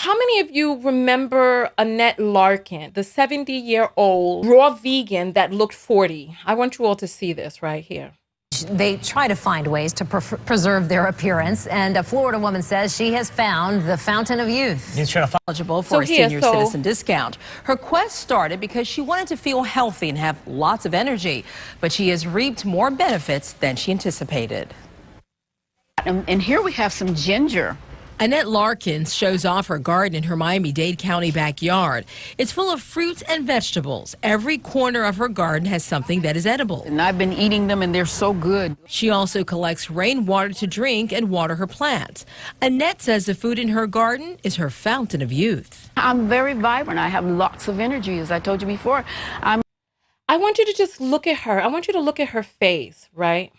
how many of you remember Annette Larkin, the 70-year-old raw vegan that looked 40? I want you all to see this right here. They try to find ways to preserve their appearance, and a Florida woman says she has found the fountain of youth. She's eligible for a senior citizen discount. Her quest started because she wanted to feel healthy and have lots of energy, but she has reaped more benefits than she anticipated. And here we have some ginger. Annette Larkins shows off her garden in her Miami-Dade County backyard. It's full of fruits and vegetables. Every corner of her garden has something that is edible. And I've been eating them, and they're so good. She also collects rainwater to drink and water her plants. Annette says the food in her garden is her fountain of youth. I'm very vibrant. I have lots of energy, as I told you before. I want you to just look at her. I want you to look at her face, right?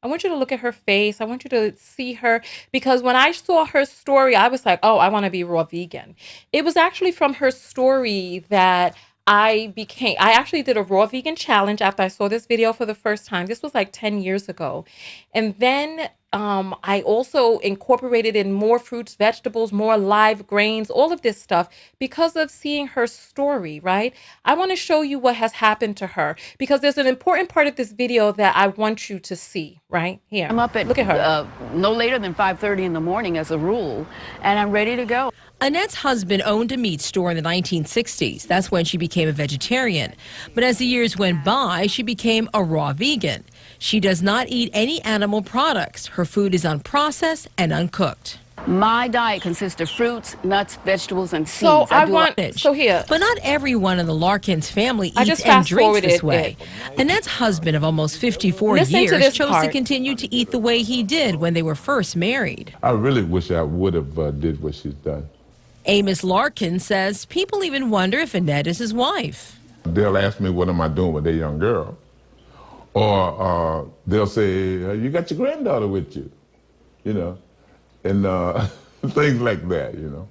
I want you to look at her face. I want you to see her, because when I saw her story, I was like, oh, I want to be raw vegan. It was actually from her story that I actually did a raw vegan challenge after I saw this video for the first time. This was like 10 years ago. And then I also incorporated in more fruits, vegetables, more live grains, all of this stuff because of seeing her story, right? I want to show you what has happened to her because there's an important part of this video that I want you to see, right? Here. I'm up at, look at her. No later than 5:30 in the morning as a rule, and I'm ready to go. Annette's husband owned a meat store in the 1960s. That's when she became a vegetarian. But as the years went by, she became a raw vegan. She does not eat any animal products. Her food is unprocessed and uncooked. My diet consists of fruits, nuts, vegetables, and seeds. But not everyone in the Larkins family eats and drinks this way. Annette's husband of almost 54 years chose to continue to eat the way he did when they were first married. I really wish I would have did what she's done. Amos Larkin says people even wonder if Annette is his wife. They'll ask me, what am I doing with their young girl? Or they'll say, you got your granddaughter with you, you know, and things like that, you know.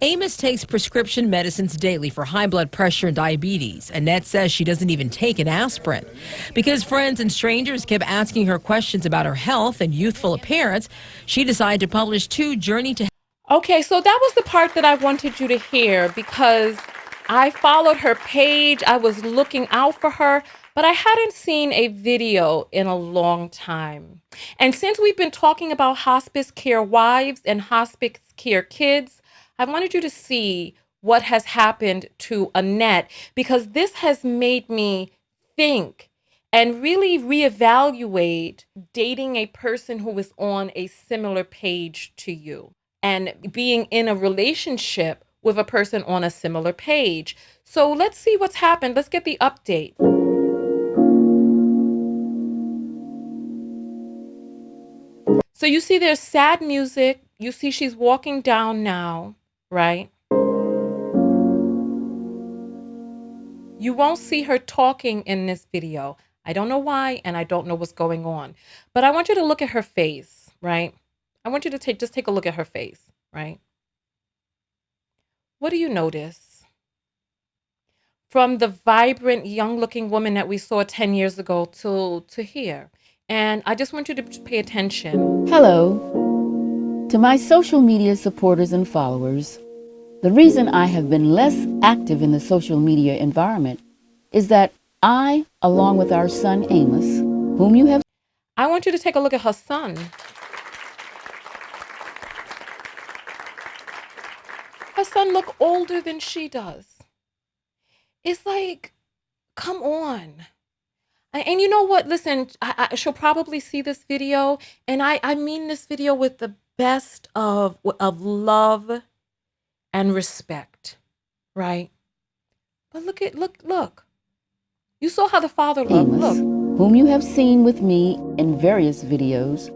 Amos takes prescription medicines daily for high blood pressure and diabetes. Annette says she doesn't even take an aspirin. Because friends and strangers kept asking her questions about her health and youthful appearance, she decided to publish 2 Journey to Health. Okay, so that was the part that I wanted you to hear because I followed her page. I was looking out for her, but I hadn't seen a video in a long time. And since we've been talking about hospice care wives and hospice care kids, I wanted you to see what has happened to Annette because this has made me think and really reevaluate dating a person who is on a similar page to you and being in a relationship with a person on a similar page. So let's see what's happened. Let's get the update. So you see there's sad music. You see she's walking down now, right? You won't see her talking in this video. I don't know why, and I don't know what's going on. But I want you to look at her face, right? I want you to just take a look at her face, right? What do you notice? From the vibrant, young-looking woman that we saw 10 years ago to here. And I just want you to pay attention. Hello. To my social media supporters and followers, the reason I have been less active in the social media environment is that I, along with our son Amos, whom you have... I want you to take a look at her son. Her son look older than she does. It's like, come on. And you know what? Listen, she'll probably see this video, and I mean this video with the best of love and respect, right? But look. You saw how the father looked. Amos, look. Whom you have seen with me in various videos.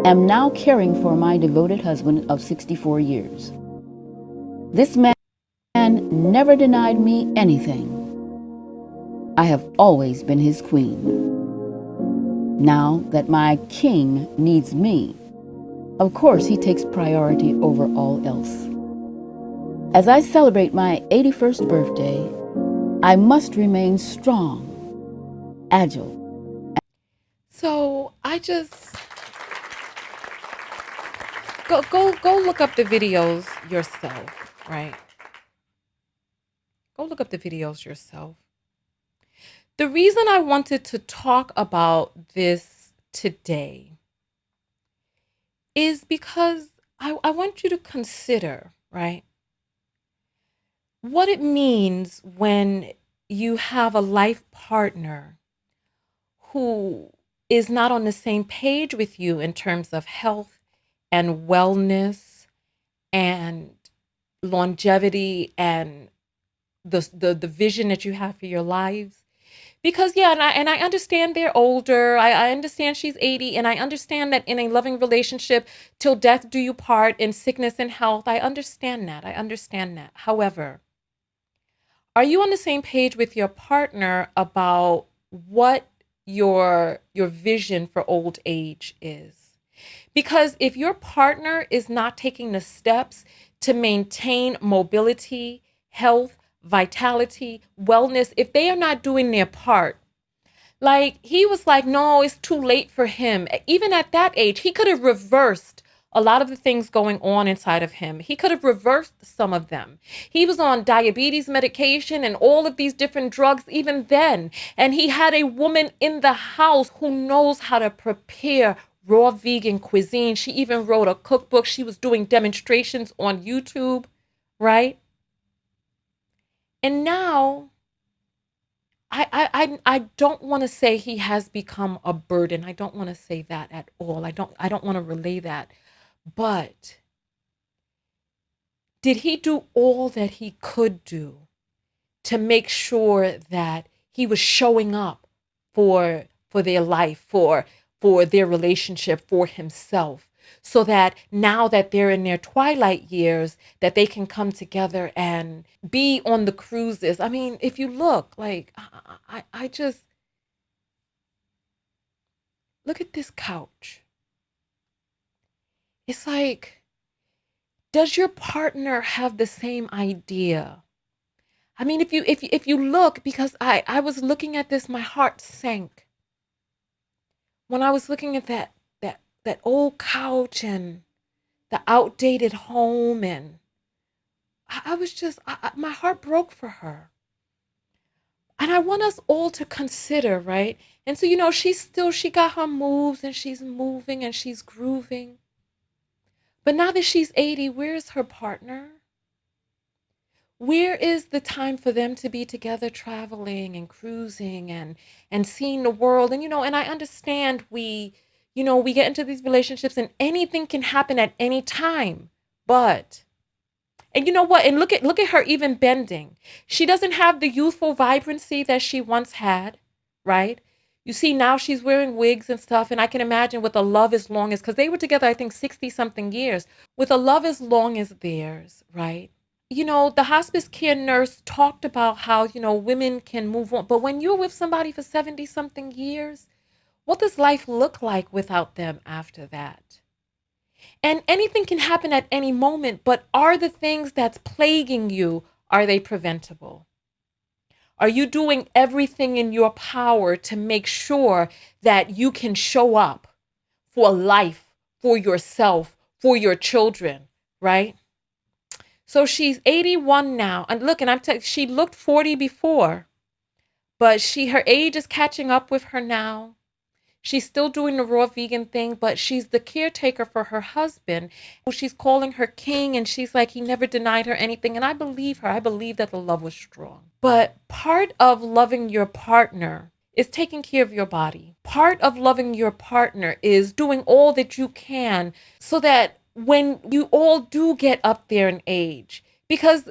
Am now caring for my devoted husband of 64 years. This man never denied me anything. I have always been his queen. Now that my king needs me, of course he takes priority over all else. As I celebrate my 81st birthday, I must remain strong, agile. So I just go look up the videos yourself, right? Go look up the videos yourself. The reason I wanted to talk about this today is because I want you to consider, right, what it means when you have a life partner who is not on the same page with you in terms of health and wellness and longevity and the vision that you have for your lives. Because yeah, and I understand they're older. I understand she's 80, and I understand that in a loving relationship, till death do you part, in sickness and health. I understand that. I understand that. However, are you on the same page with your partner about what your vision for old age is? Because if your partner is not taking the steps to maintain mobility, health, vitality, wellness, if they are not doing their part, like he was like, no, it's too late for him. Even at that age, he could have reversed a lot of the things going on inside of him. He could have reversed some of them. He was on diabetes medication and all of these different drugs even then. And he had a woman in the house who knows how to prepare raw vegan cuisine. She even wrote a cookbook. She was doing demonstrations on YouTube, right? And now I don't want to say he has become a burden. I don't want to say that at all. I don't want to relay that. But did he do all that he could do to make sure that he was showing up for their life, for their relationship, for himself, so that now that they're in their twilight years, that they can come together and be on the cruises? I mean, if you look, like, I just look at this couch. It's like, does your partner have the same idea? I mean, if you look, because I was looking at this, my heart sank when I was looking at that old couch and the outdated home, and I was just my heart broke for her. And I want us all to consider, right? And so, she got her moves and she's moving and she's grooving. But now that she's 80, where's her partner? Where is the time for them to be together, traveling and cruising and seeing the world? And I understand we get into these relationships and anything can happen at any time. But and you know what? And look at her even bending. She doesn't have the youthful vibrancy that she once had, right? You see, now she's wearing wigs and stuff, and I can imagine with a love as long as, because they were together, I think 60 something years, with a love as long as theirs, right? The hospice care nurse talked about how, women can move on. But when you're with somebody for 70 something years, what does life look like without them after that? And anything can happen at any moment, but are the things that's plaguing you, are they preventable? Are you doing everything in your power to make sure that you can show up for life, for yourself, for your children, right? So she's 81 now. And look, and she looked 40 before, but her age is catching up with her now. She's still doing the raw vegan thing, but she's the caretaker for her husband, who she's calling her king. And she's like, he never denied her anything. And I believe her. I believe that the love was strong. But part of loving your partner is taking care of your body. Part of loving your partner is doing all that you can so that when you all do get up there in age, because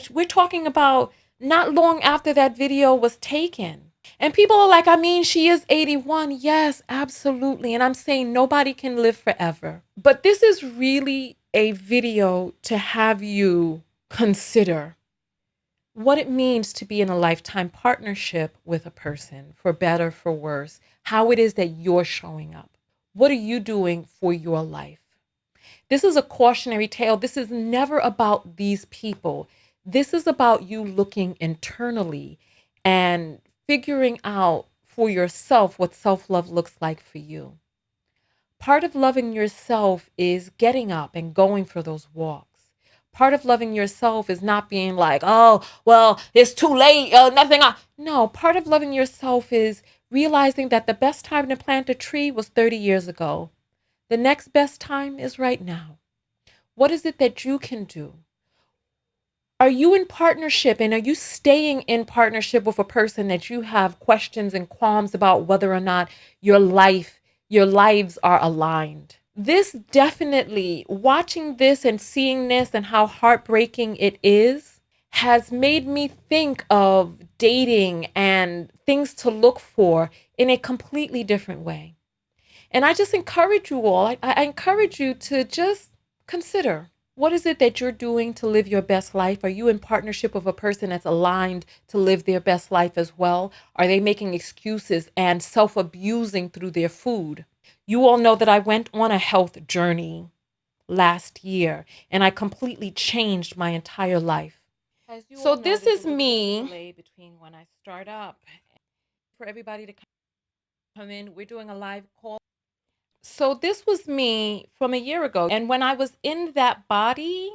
we're talking about not long after that video was taken. And people are like, I mean, she is 81. Yes, absolutely. And I'm saying nobody can live forever. But this is really a video to have you consider what it means to be in a lifetime partnership with a person, for better, for worse, how it is that you're showing up. What are you doing for your life? This is a cautionary tale. This is never about these people. This is about you looking internally and figuring out for yourself what self-love looks like for you. Part of loving yourself is getting up and going for those walks. Part of loving yourself is not being like, oh, well, it's too late, nothing. No, part of loving yourself is realizing that the best time to plant a tree was 30 years ago. The next best time is right now. What is it that you can do? Are you in partnership, and are you staying in partnership with a person that you have questions and qualms about whether or not your lives are aligned? This definitely, watching this and seeing this and how heartbreaking it is, has made me think of dating and things to look for in a completely different way. And I just encourage you all, I encourage you to just consider, what is it that you're doing to live your best life? Are you in partnership with a person that's aligned to live their best life as well? Are they making excuses and self-abusing through their food? You all know that I went on a health journey last year, and I completely changed my entire life. So this is me between when I start up. For everybody to come in, we're doing a live call. So this was me from a year ago. And when I was in that body,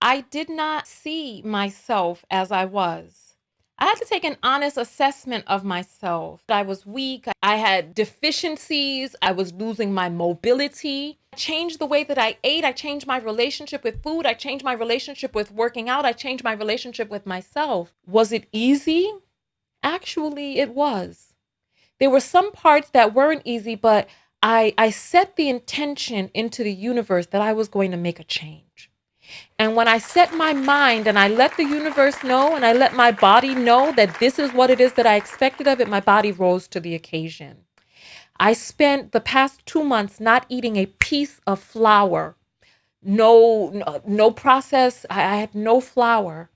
I did not see myself as I was. I had to take an honest assessment of myself. I was weak. I had deficiencies. I was losing my mobility. I changed the way that I ate. I changed my relationship with food. I changed my relationship with working out. I changed my relationship with myself. Was it easy? Actually, it was. There were some parts that weren't easy, but I set the intention into the universe that I was going to make a change. And when I set my mind and I let the universe know and I let my body know that this is what it is that I expected of it, my body rose to the occasion. I spent the past 2 months not eating a piece of flour, no process. I had no flour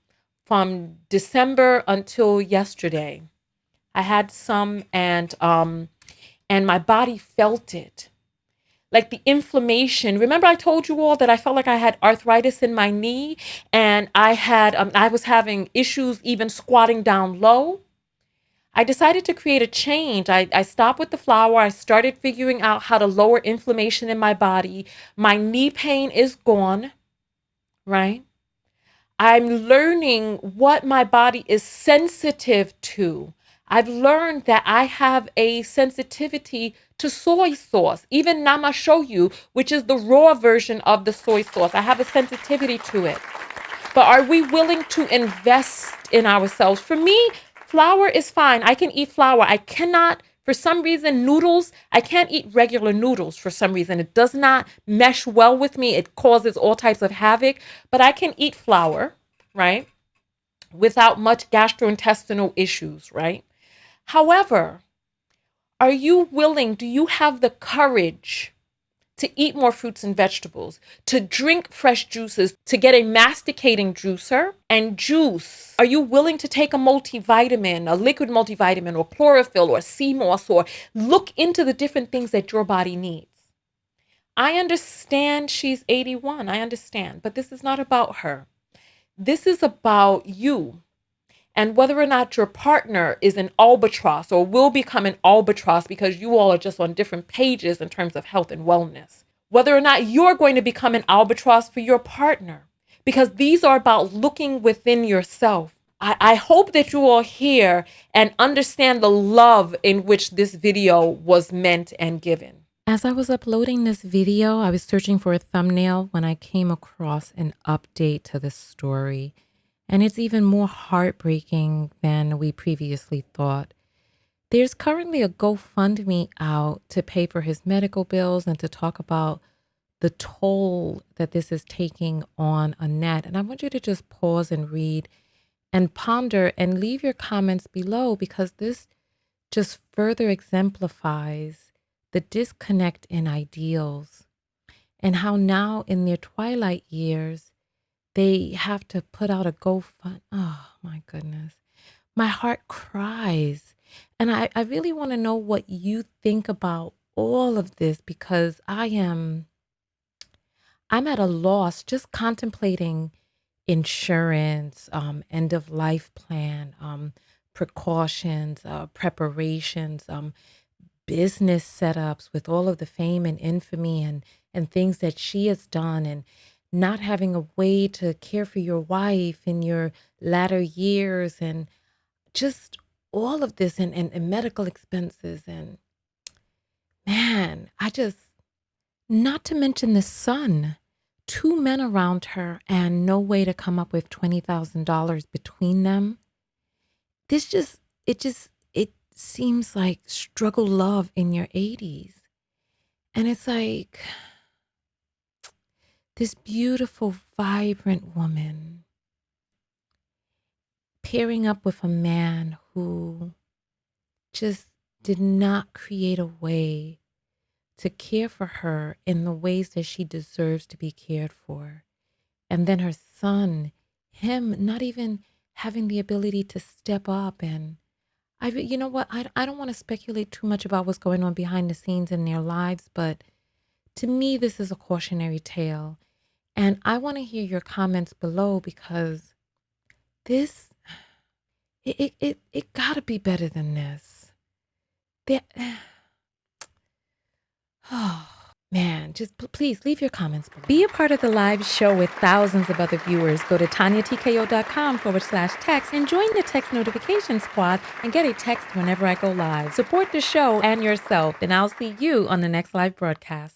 from December until yesterday. I had some, and my body felt it. Like the inflammation. Remember I told you all that I felt like I had arthritis in my knee, and I was having issues even squatting down low. I decided to create a change. I stopped with the flour. I started figuring out how to lower inflammation in my body. My knee pain is gone, right? I'm learning what my body is sensitive to. I've learned that I have a sensitivity to soy sauce, even nama shoyu, which is the raw version of the soy sauce. I have a sensitivity to it. But are we willing to invest in ourselves? For me, flour is fine. I can eat flour. I cannot, for some reason, noodles, I can't eat regular noodles for some reason. It does not mesh well with me. It causes all types of havoc. But I can eat flour, right? Without much gastrointestinal issues, right? However, are you willing, do you have the courage to eat more fruits and vegetables, to drink fresh juices, to get a masticating juicer and juice? Are you willing to take a multivitamin, a liquid multivitamin, or chlorophyll, or sea moss, or look into the different things that your body needs? I understand she's 81. I understand, but this is not about her. This is about you. And whether or not your partner is an albatross or will become an albatross because you all are just on different pages in terms of health and wellness. Whether or not you're going to become an albatross for your partner, because these are about looking within yourself. I hope that you all hear and understand the love in which this video was meant and given. As I was uploading this video, I was searching for a thumbnail when I came across an update to the story. And it's even more heartbreaking than we previously thought. There's currently a GoFundMe out to pay for his medical bills and to talk about the toll that this is taking on Annette. And I want you to just pause and read and ponder and leave your comments below, because this just further exemplifies the disconnect in ideals and how now in their twilight years, they have to put out a GoFund. Oh my goodness. My heart cries. And I really want to know what you think about all of this, because I'm at a loss just contemplating insurance, end of life plan, precautions, preparations, business setups with all of the fame and infamy and things that she has done, and not having a way to care for your wife in your latter years, and just all of this, and medical expenses. And man, not to mention the son, two men around her and no way to come up with $20,000 between them. It seems like struggle love in your 80s. And it's like this beautiful, vibrant woman pairing up with a man who just did not create a way to care for her in the ways that she deserves to be cared for. And then her son, him not even having the ability to step up. And you know what? I don't want to speculate too much about what's going on behind the scenes in their lives, but to me, this is a cautionary tale. And I want to hear your comments below, because this, it gotta be better than this. There, oh, man, just please leave your comments below. Be a part of the live show with thousands of other viewers. Go to TonyaTKO.com/text and join the text notification squad and get a text whenever I go live. Support the show and yourself, and I'll see you on the next live broadcast.